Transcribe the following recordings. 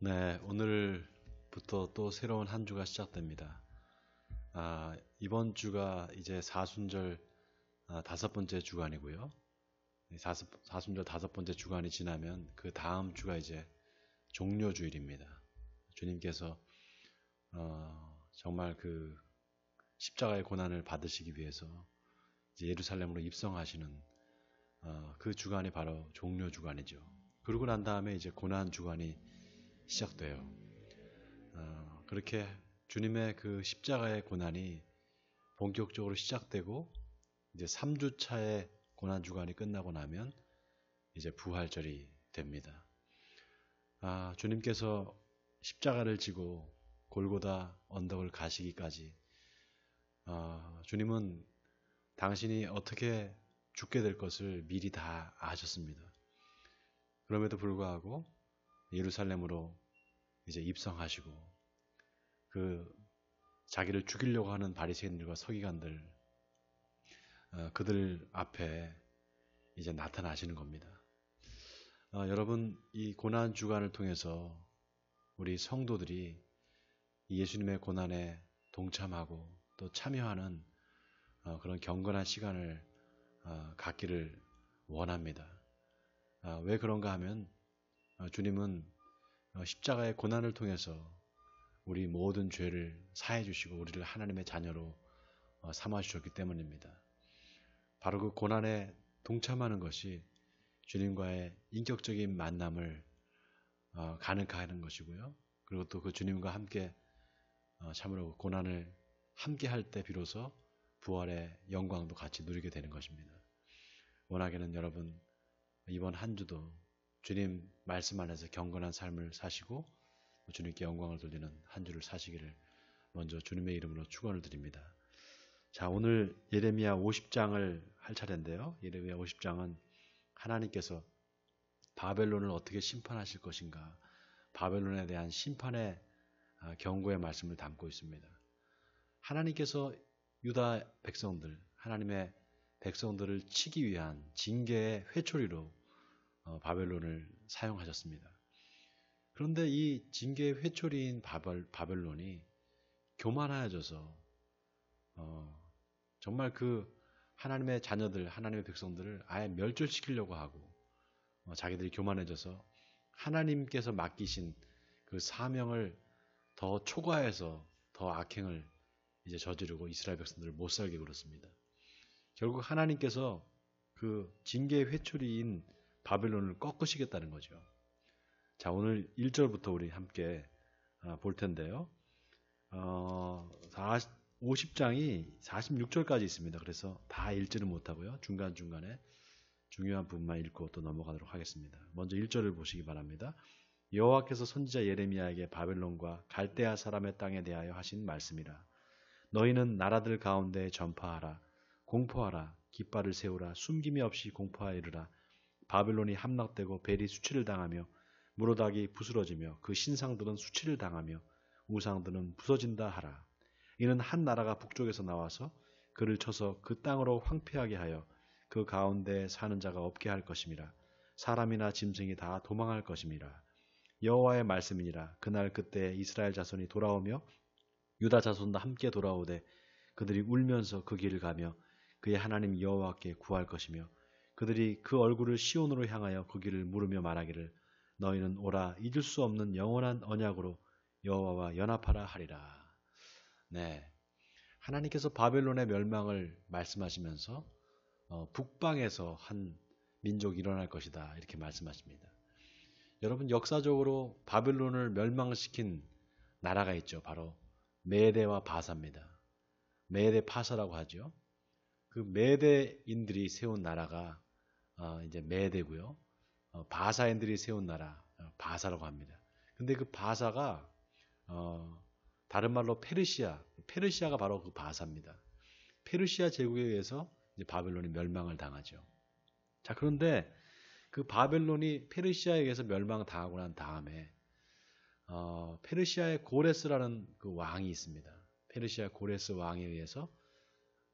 네, 오늘부터 또 새로운 한 주가 시작됩니다. 이번 주가 이제 사순절 다섯 번째 주간이고요. 사순절 다섯 번째 주간이 지나면 그 다음 주가 이제 종료주일입니다. 주님께서 정말 그 십자가의 고난을 받으시기 위해서 이제 예루살렘으로 입성하시는 그 주간이 바로 종료주간이죠. 그러고 난 다음에 이제 고난 주간이 시작돼요. 그렇게 주님의 그 십자가의 고난이 본격적으로 시작되고 이제 3주차의 고난 주간이 끝나고 나면 이제 부활절이 됩니다. 주님께서 십자가를 지고 골고다 언덕을 가시기까지 주님은 당신이 어떻게 죽게 될 것을 미리 다 아셨습니다. 그럼에도 불구하고 예루살렘으로 이제 입성하시고 그 자기를 죽이려고 하는 바리새인들과 서기관들 그들 앞에 이제 나타나시는 겁니다. 여러분 이 고난 주간을 통해서 우리 성도들이 예수님의 고난에 동참하고 또 참여하는 그런 경건한 시간을 갖기를 원합니다. 왜 그런가 하면 주님은 십자가의 고난을 통해서 우리 모든 죄를 사해 주시고 우리를 하나님의 자녀로 삼아 주셨기 때문입니다. 바로 그 고난에 동참하는 것이 주님과의 인격적인 만남을 가능케 하는 것이고요. 그리고 또 그 주님과 함께 참으로 고난을 함께 할 때 비로소 부활의 영광도 같이 누리게 되는 것입니다. 원하게는 여러분 이번 한 주도 주님 말씀 안에서 경건한 삶을 사시고 주님께 영광을 돌리는 한 주를 사시기를 먼저 주님의 이름으로 축원을 드립니다. 자, 오늘 예레미야 50장을 할 차례인데요. 예레미야 50장은 하나님께서 바벨론을 어떻게 심판하실 것인가, 바벨론에 대한 심판의 경고의 말씀을 담고 있습니다. 하나님께서 유다 백성들, 하나님의 백성들을 치기 위한 징계의 회초리로 바벨론을 사용하셨습니다. 그런데 이 징계의 회초리인 바벨론이 교만하여져서 정말 그 하나님의 자녀들, 하나님의 백성들을 아예 멸절시키려고 하고 자기들이 교만해져서 하나님께서 맡기신 그 사명을 더 초과해서 더 악행을 이제 저지르고 이스라엘 백성들을 못 살게 그렇습니다. 결국 하나님께서 그 징계의 회초리인 바벨론을 꺾으시겠다는 거죠. 자, 오늘 1절부터 우리 함께 볼 텐데요. 50장이 46절까지 있습니다. 그래서 다 읽지는 못하고요. 중간중간에 중요한 부분만 읽고 또 넘어가도록 하겠습니다. 먼저 1절을 보시기 바랍니다. 여호와께서 선지자 예레미야에게 바벨론과 갈대아 사람의 땅에 대하여 하신 말씀이라. 너희는 나라들 가운데 전파하라. 공포하라. 깃발을 세우라. 숨김이 없이 공포하이르라. 바벨론이 함락되고 벨이 수치를 당하며 무로닥이 부스러지며 그 신상들은 수치를 당하며 우상들은 부서진다 하라. 이는 한 나라가 북쪽에서 나와서 그를 쳐서 그 땅으로 황폐하게 하여 그 가운데 사는 자가 없게 할 것임이라. 사람이나 짐승이 다 도망할 것임이라. 여호와의 말씀이니라. 그날 그때 이스라엘 자손이 돌아오며 유다 자손도 함께 돌아오되 그들이 울면서 그 길을 가며 그의 하나님 여호와께 구할 것이며 그들이 그 얼굴을 시온으로 향하여 그 길을 물으며 말하기를 너희는 오라 잊을 수 없는 영원한 언약으로 여호와와 연합하라 하리라. 네, 하나님께서 바벨론의 멸망을 말씀하시면서 북방에서 한 민족이 일어날 것이다 이렇게 말씀하십니다. 여러분 역사적으로 바벨론을 멸망시킨 나라가 있죠. 바로 메대와 바사입니다. 메대 파사라고 하죠. 그 메대인들이 세운 나라가 이제 메대고요. 바사인들이 세운 나라 바사라고 합니다. 근데 그 바사가 다른 말로 페르시아가 바로 그 바사입니다. 페르시아 제국에 의해서 이제 바벨론이 멸망을 당하죠. 자, 그런데 그 바벨론이 페르시아에 의해서 멸망당하고 난 다음에 페르시아의 고레스라는 그 왕이 있습니다. 페르시아 고레스 왕에 의해서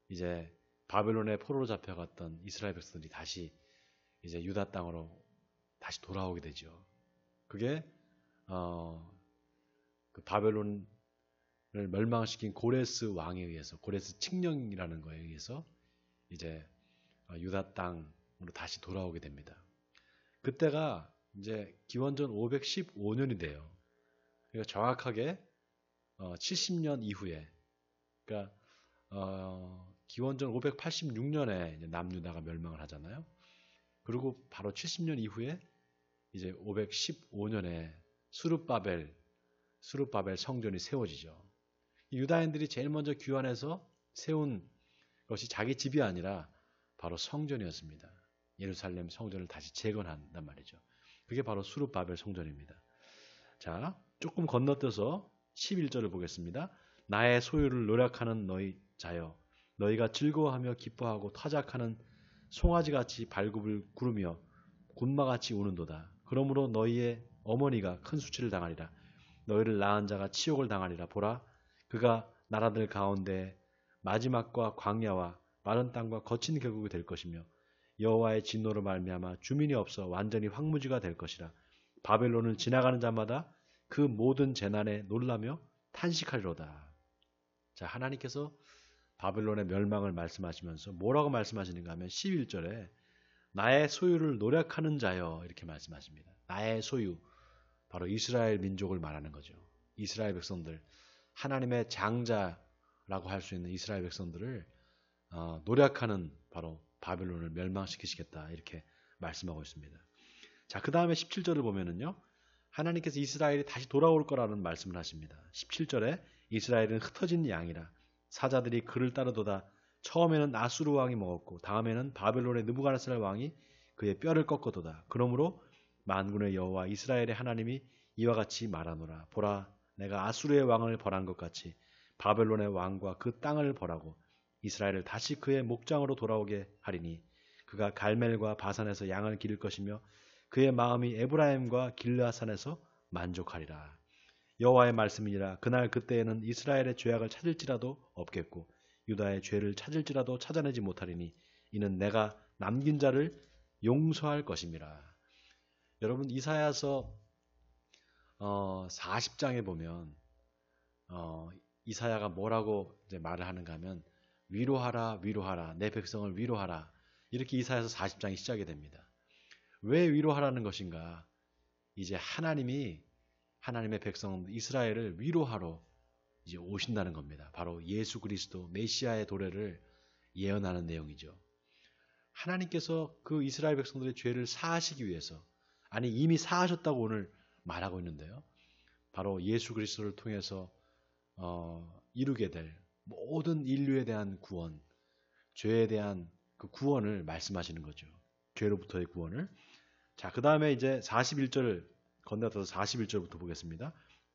이제 바벨론의 포로로 잡혀갔던 이스라엘 백성들이 다시 이제 유다 땅으로 다시 돌아오게 되죠. 그게 그 바벨론을 멸망시킨 고레스 왕에 의해서, 고레스 칙령이라는 거에 의해서 이제 유다 땅으로 다시 돌아오게 됩니다. 그때가 이제 기원전 515년이 돼요. 그러니까 정확하게 70년 이후에, 그러니까 기원전 586년에 남유다가 멸망을 하잖아요. 그리고 바로 70년 이후에 이제 515년에 수룹바벨 성전이 세워지죠. 유다인들이 제일 먼저 귀환해서 세운 것이 자기 집이 아니라 바로 성전이었습니다. 예루살렘 성전을 다시 재건한단 말이죠. 그게 바로 수룹바벨 성전입니다. 자, 조금 건너뛰어서 11절을 보겠습니다. 나의 소유를 노력하는 너희 자여, 너희가 즐거워하며 기뻐하고 타작하는 송아지같이 발굽을 구르며 군마같이 우는도다. 그러므로 너희의 어머니가 큰 수치를 당하리라. 너희를 낳은 자가 치욕을 당하리라. 보라, 그가 나라들 가운데 마지막과 광야와 마른 땅과 거친 계곡이 될 것이며 여호와의 진노로 말미암아 주민이 없어 완전히 황무지가 될 것이라. 바벨론을 지나가는 자마다 그 모든 재난에 놀라며 탄식하리로다. 자, 하나님께서 바벨론의 멸망을 말씀하시면서 뭐라고 말씀하시는가 하면 11절에 나의 소유를 노력하는 자여 이렇게 말씀하십니다. 나의 소유, 바로 이스라엘 민족을 말하는 거죠. 이스라엘 백성들, 하나님의 장자라고 할 수 있는 이스라엘 백성들을 노력하는 바로 바벨론을 멸망시키시겠다 이렇게 말씀하고 있습니다. 자, 그 다음에 17절을 보면은요, 하나님께서 이스라엘이 다시 돌아올 거라는 말씀을 하십니다. 17절에 이스라엘은 흩어진 양이라 사자들이 그를 따르도다. 처음에는 아수르 왕이 먹었고 다음에는 바벨론의 느부갓네살 왕이 그의 뼈를 꺾어도다. 그러므로 만군의 여호와 이스라엘의 하나님이 이와 같이 말하노라. 보라, 내가 아수르의 왕을 벌한 것 같이 바벨론의 왕과 그 땅을 벌하고 이스라엘을 다시 그의 목장으로 돌아오게 하리니 그가 갈멜과 바산에서 양을 기를 것이며 그의 마음이 에브라임과 길르앗산에서 만족하리라. 여호와의 말씀이니라. 그날 그때에는 이스라엘의 죄악을 찾을지라도 없겠고 유다의 죄를 찾을지라도 찾아내지 못하리니 이는 내가 남긴 자를 용서할 것임이라. 여러분, 이사야서 40장에 보면 이사야가 뭐라고 이제 말을 하는가 하면 위로하라, 위로하라, 내 백성을 위로하라, 이렇게 이사야서 40장이 시작이 됩니다. 왜 위로하라는 것인가? 이제 하나님이 하나님의 백성 이스라엘을 위로하러 이제 오신다는 겁니다. 바로 예수 그리스도 메시아의 도래를 예언하는 내용이죠. 하나님께서 그 이스라엘 백성들의 죄를 사하시기 위해서, 아니 이미 사하셨다고 오늘 말하고 있는데요. 바로 예수 그리스도를 통해서 이루게 될 모든 인류에 대한 구원, 죄에 대한 그 구원을 말씀하시는 거죠. 죄로부터의 구원을. 자, 그 다음에 이제 41절 건너뛰어서 41절부터 보겠습니다.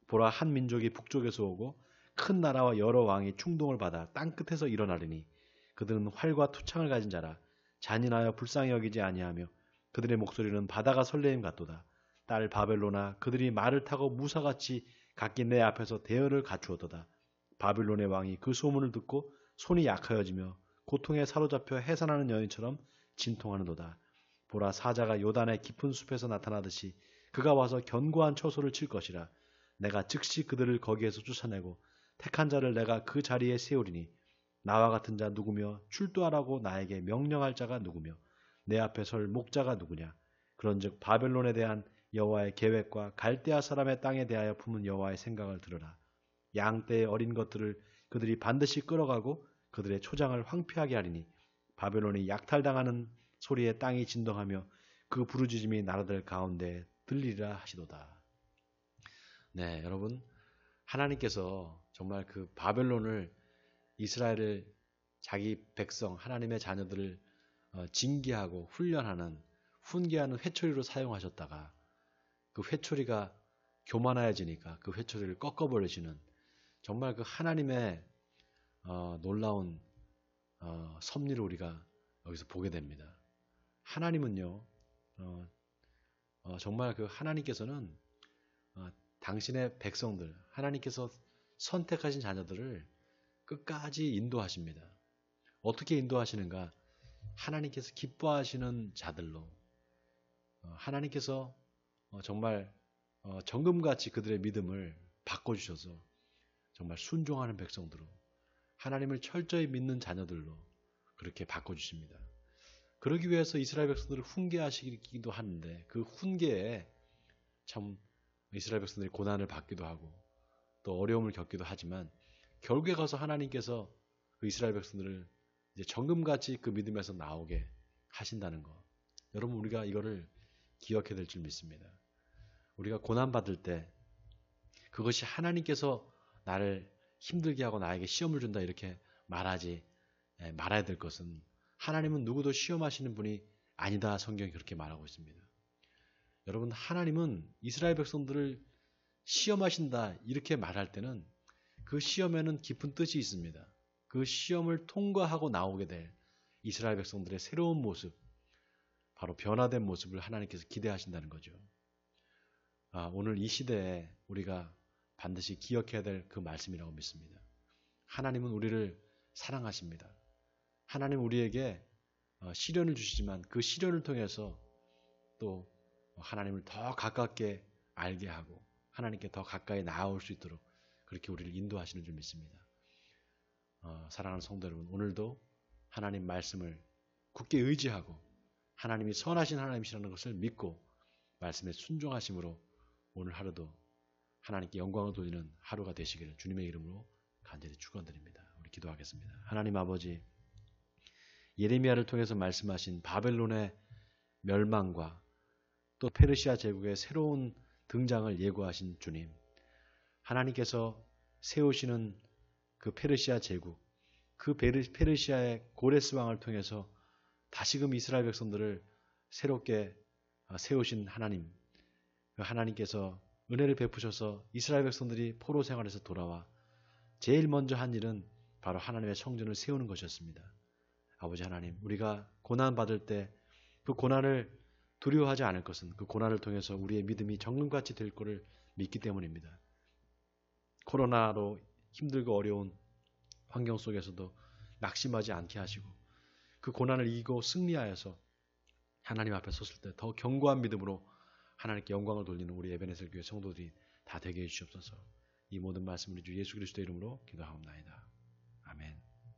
보라, 한 민족이 북쪽에서 오고 큰 나라와 여러 왕이 충동을 받아 땅끝에서 일어나리니 그들은 활과 투창을 가진 자라. 잔인하여 불쌍히 여기지 아니하며 그들의 목소리는 바다가 설레임 같도다. 딸 바벨로나, 그들이 말을 타고 무사같이 각기 내 앞에서 대열을 갖추었도다. 바빌론의 왕이 그 소문을 듣고 손이 약하여지며 고통에 사로잡혀 해산하는 여인처럼 진통하는도다. 보라, 사자가 요단의 깊은 숲에서 나타나듯이 그가 와서 견고한 처소를 칠 것이라. 내가 즉시 그들을 거기에서 쫓아내고 택한 자를 내가 그 자리에 세우리니 나와 같은 자 누구며 출두하라고 나에게 명령할 자가 누구며 내 앞에 설 목자가 누구냐. 그런즉 바벨론에 대한 여호와의 계획과 갈대아 사람의 땅에 대하여 품은 여호와의 생각을 들으라. 양떼의 어린 것들을 그들이 반드시 끌어가고 그들의 초장을 황폐하게 하리니 바벨론이 약탈당하는 소리에 땅이 진동하며 그 부르짖음이 나라들 가운데 들리리라 하시도다. 네, 여러분, 하나님께서 정말 그 바벨론을, 이스라엘을, 자기 백성 하나님의 자녀들을 징계하고 훈련하는, 훈계하는 회초리로 사용하셨다가 그 회초리가 교만해지니까 그 회초리를 꺾어버리시는, 정말 그 하나님의 놀라운 섭리를 우리가 여기서 보게 됩니다. 하나님은요, 정말 그 하나님께서는 당신의 백성들, 하나님께서 선택하신 자녀들을 끝까지 인도하십니다. 어떻게 인도하시는가? 하나님께서 기뻐하시는 자들로, 하나님께서 정말 정금같이 그들의 믿음을 바꿔주셔서 정말 순종하는 백성들로, 하나님을 철저히 믿는 자녀들로 그렇게 바꿔주십니다. 그러기 위해서 이스라엘 백성들을 훈계하시기도 하는데, 그 훈계에 참 이스라엘 백성들이 고난을 받기도 하고 또 어려움을 겪기도 하지만, 결국에 가서 하나님께서 그 이스라엘 백성들을 이제 정금같이 그 믿음에서 나오게 하신다는 것. 여러분, 우리가 이거를 기억해야 될 줄 믿습니다. 우리가 고난받을 때 그것이 하나님께서 나를 힘들게 하고 나에게 시험을 준다 이렇게 말하지 말아야 될 것은, 하나님은 누구도 시험하시는 분이 아니다. 성경이 그렇게 말하고 있습니다. 여러분, 하나님은 이스라엘 백성들을 시험하신다 이렇게 말할 때는 그 시험에는 깊은 뜻이 있습니다. 그 시험을 통과하고 나오게 될 이스라엘 백성들의 새로운 모습, 바로 변화된 모습을 하나님께서 기대하신다는 거죠. 오늘 이 시대에 우리가 반드시 기억해야 될 그 말씀이라고 믿습니다. 하나님은 우리를 사랑하십니다. 하나님은 우리에게 시련을 주시지만 그 시련을 통해서 또 하나님을 더 가깝게 알게 하고 하나님께 더 가까이 나아올 수 있도록 그렇게 우리를 인도하시는 줄 믿습니다. 사랑하는 성도 여러분, 오늘도 하나님 말씀을 굳게 의지하고 하나님이 선하신 하나님이시라는 것을 믿고 말씀에 순종하심으로 오늘 하루도 하나님께 영광을 돌리는 하루가 되시기를 주님의 이름으로 간절히 축원드립니다. 우리 기도하겠습니다. 하나님 아버지, 예레미야를 통해서 말씀하신 바벨론의 멸망과 또 페르시아 제국의 새로운 등장을 예고하신 주님, 하나님께서 세우시는 그 페르시아 제국, 그 페르시아의 고레스 왕을 통해서 다시금 이스라엘 백성들을 새롭게 세우신 하나님, 그 하나님께서 은혜를 베푸셔서 이스라엘 백성들이 포로 생활에서 돌아와 제일 먼저 한 일은 바로 하나님의 성전을 세우는 것이었습니다. 아버지 하나님, 우리가 고난받을 때 그 고난을 두려워하지 않을 것은 그 고난을 통해서 우리의 믿음이 정금같이 될 것을 믿기 때문입니다. 코로나로 힘들고 어려운 환경 속에서도 낙심하지 않게 하시고 그 고난을 이기고 승리하여서 하나님 앞에 섰을 때 더 견고한 믿음으로 하나님께 영광을 돌리는 우리 에베네셀 교회 성도들이 다 되게 해주시옵소서. 이 모든 말씀 우리 주 예수 그리스도의 이름으로 기도하옵나이다. 아멘.